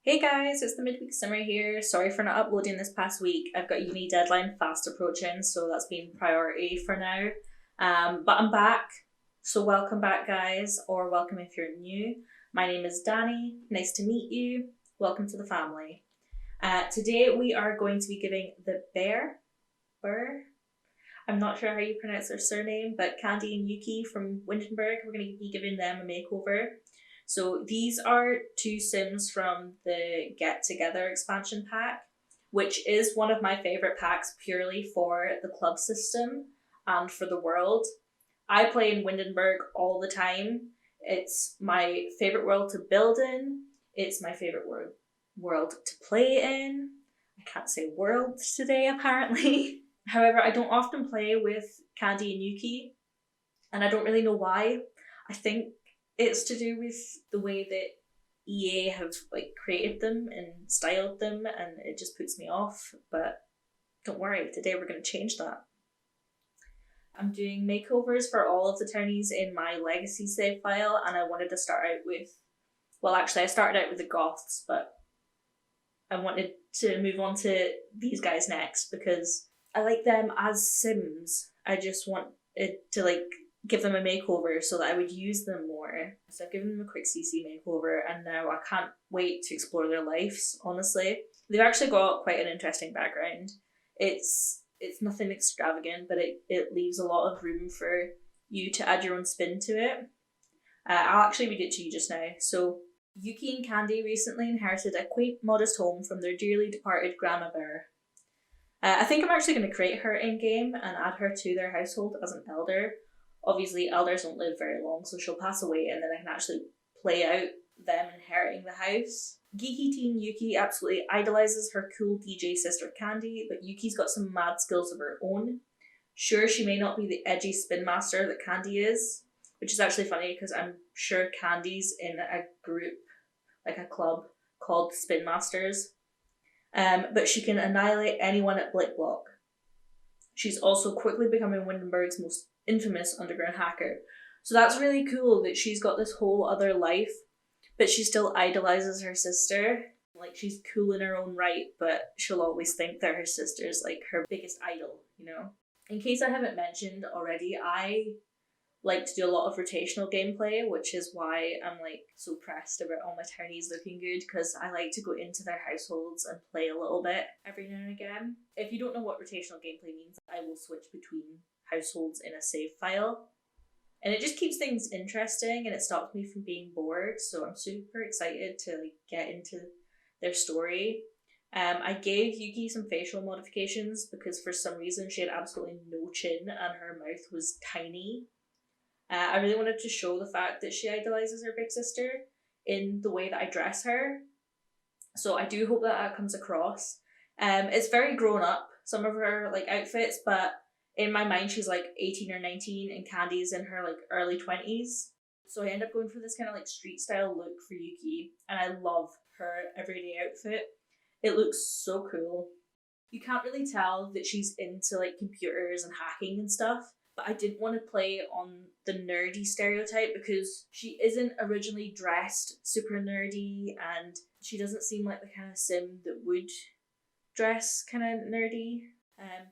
Hey guys, it's the midweek simmer here. Sorry for not uploading this past week. I've got uni deadline fast approaching, so that's been priority for now. But I'm back, so welcome back guys, or welcome if you're new. My name is Danny, nice to meet you. Welcome to the family. Today we are going to be giving the BEHR, I'm not sure how you pronounce their surname, but Candy and Yuki from Windenburg, we're going to be giving them a makeover. So these are two Sims from the Get Together expansion pack, which is one of my favourite packs purely for the club system and for the world. I play in Windenburg all the time. It's my favourite world to build in. It's my favourite world to play in. I can't say world today apparently. However, I don't often play with Candy and Yuki, and I don't really know why. I think it's to do with the way that EA have created them and styled them, and it just puts me off. But don't worry, today we're going to change that. I'm doing makeovers for all of the townies in my legacy save file, and I wanted to start out with, well actually I started out with the goths, but I wanted to move on to these guys next because I like them as Sims. I just want it to give them a makeover so that I would use them more. So I've given them a quick CC makeover, and now I can't wait to explore their lives, honestly. They've actually got quite an interesting background. It's nothing extravagant, but it leaves a lot of room for you to add your own spin to it. I'll actually read it to you just now. So, Yuki and Candy recently inherited a quaint, modest home from their dearly departed Grandma Bear. I think I'm actually going to create her in-game and add her to their household as an elder. Obviously, elders don't live very long, so she'll pass away and then I can actually play out them inheriting the house. Geeky teen Yuki absolutely idolises her cool DJ sister Candy, but Yuki's got some mad skills of her own. Sure, she may not be the edgy spin master that Candy is, which is actually funny because I'm sure Candy's in a group, like a club, called Spin Masters. But she can annihilate anyone at Blick Block. She's also quickly becoming Windenburg's most infamous underground hacker. So that's really cool that she's got this whole other life, but she still idolizes her sister. She's cool in her own right, but she'll always think that her sister's her biggest idol, you know? In case I haven't mentioned already, I like to do a lot of rotational gameplay, which is why I'm so pressed about all my townies looking good, because I like to go into their households and play a little bit every now and again. If you don't know what rotational gameplay means, I will switch between households in a save file, and it just keeps things interesting and it stops me from being bored, so I'm super excited to get into their story. I gave Yuki some facial modifications because for some reason she had absolutely no chin and her mouth was tiny. I really wanted to show the fact that she idolizes her big sister in the way that I dress her. So I do hope that comes across. It's very grown up, some of her outfits, but in my mind she's 18 or 19 and Candy's in her early 20s. So I end up going for this kind of street style look for Yuki, and I love her everyday outfit. It looks so cool. You can't really tell that she's into computers and hacking and stuff, but I didn't want to play on the nerdy stereotype because she isn't originally dressed super nerdy, and she doesn't seem like the kind of sim that would dress kind of nerdy.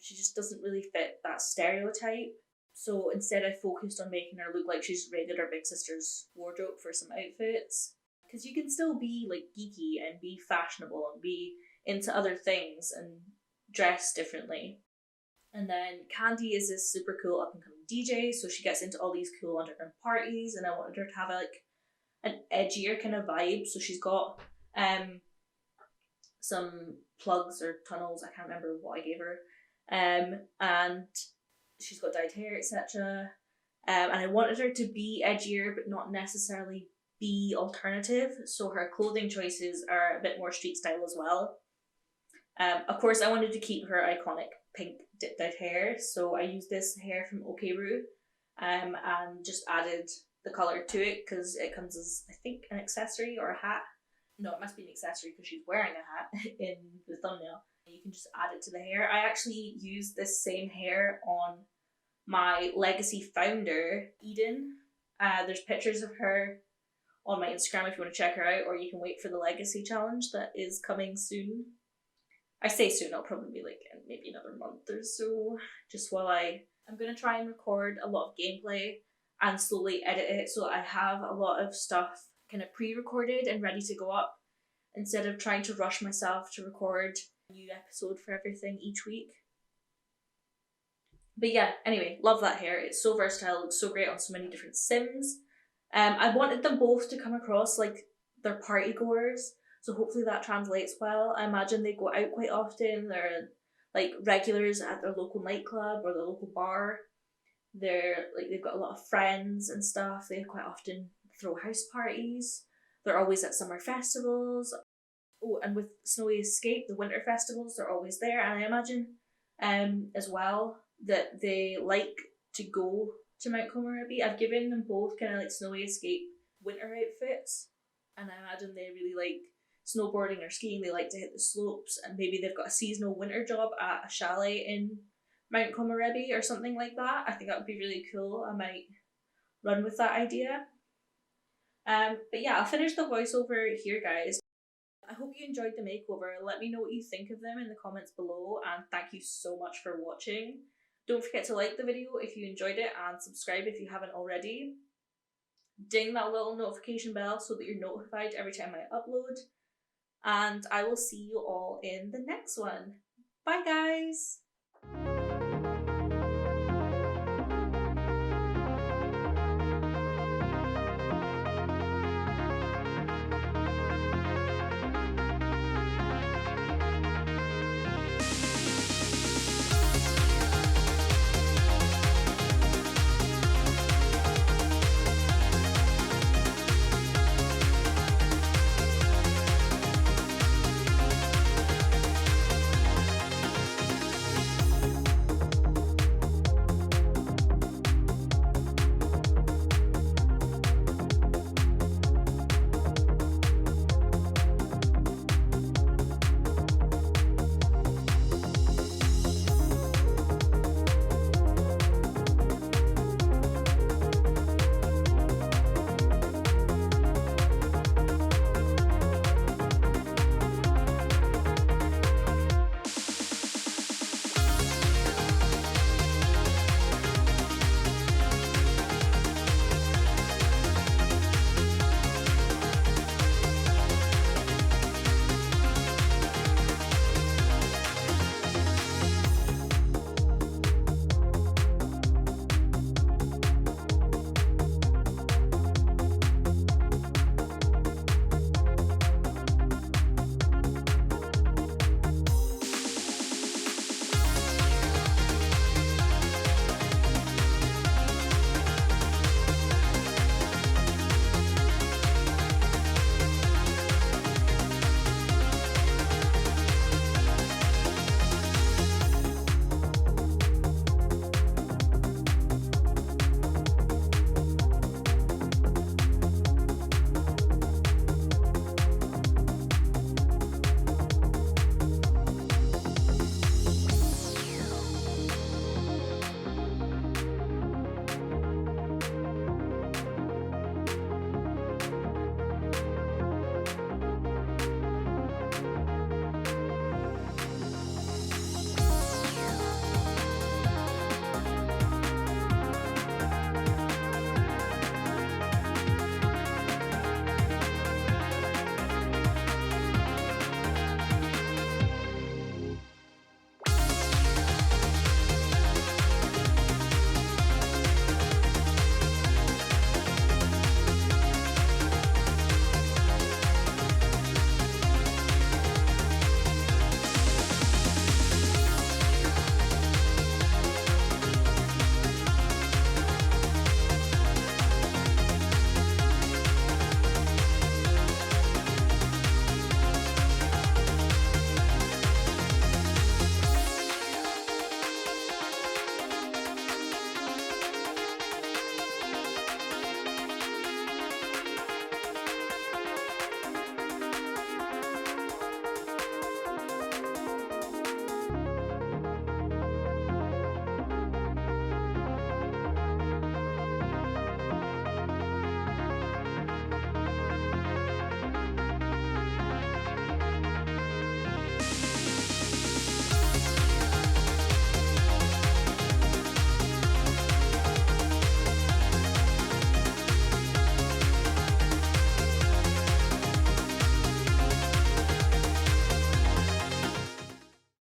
She just doesn't really fit that stereotype. So instead I focused on making her look like she's raided her big sister's wardrobe for some outfits. Because you can still be geeky and be fashionable and be into other things and dress differently. And then Candy is this super cool up and coming DJ, so she gets into all these cool underground parties, and I wanted her to have an edgier kind of vibe. So she's got some plugs or tunnels, I can't remember what I gave her, and she's got dyed hair, etc. And I wanted her to be edgier, but not necessarily be alternative. So her clothing choices are a bit more street style as well. Of course, I wanted to keep her iconic pink dyed hair, so I used this hair from Okeru, and just added the colour to it because it comes as, I think, an accessory or a hat. No, it must be an accessory because she's wearing a hat in the thumbnail. You can just add it to the hair. I actually used this same hair on my legacy founder, Eden. There's pictures of her on my Instagram if you want to check her out, or you can wait for the Legacy Challenge that is coming soon. I say soon, it'll probably be like in maybe another month or so, just while I'm going to try and record a lot of gameplay and slowly edit it so I have a lot of stuff kind of pre-recorded and ready to go up, instead of trying to rush myself to record a new episode for everything each week. But yeah, anyway, love that hair. It's so versatile, looks so great on so many different Sims. I wanted them both to come across like they're party goers, so hopefully that translates well. I imagine they go out quite often. They're like regulars at their local nightclub or their local bar. They've got a lot of friends and stuff. They quite often throw house parties. They're always at summer festivals. Oh, and with Snowy Escape, the winter festivals, they're always there. And I imagine as well that they like to go to Mount Komorebi. I've given them both kind of like Snowy Escape winter outfits, and I imagine they really like snowboarding or skiing. They like to hit the slopes, and maybe they've got a seasonal winter job at a chalet in Mount Komorebi or something like that. I think that would be really cool. I might run with that idea. But yeah, I'll finish the voiceover here, guys. I hope you enjoyed the makeover. Let me know what you think of them in the comments below, and thank you so much for watching. Don't forget to like the video if you enjoyed it, and subscribe if you haven't already. Ding that little notification bell so that you're notified every time I upload. And I will see you all in the next one. Bye guys!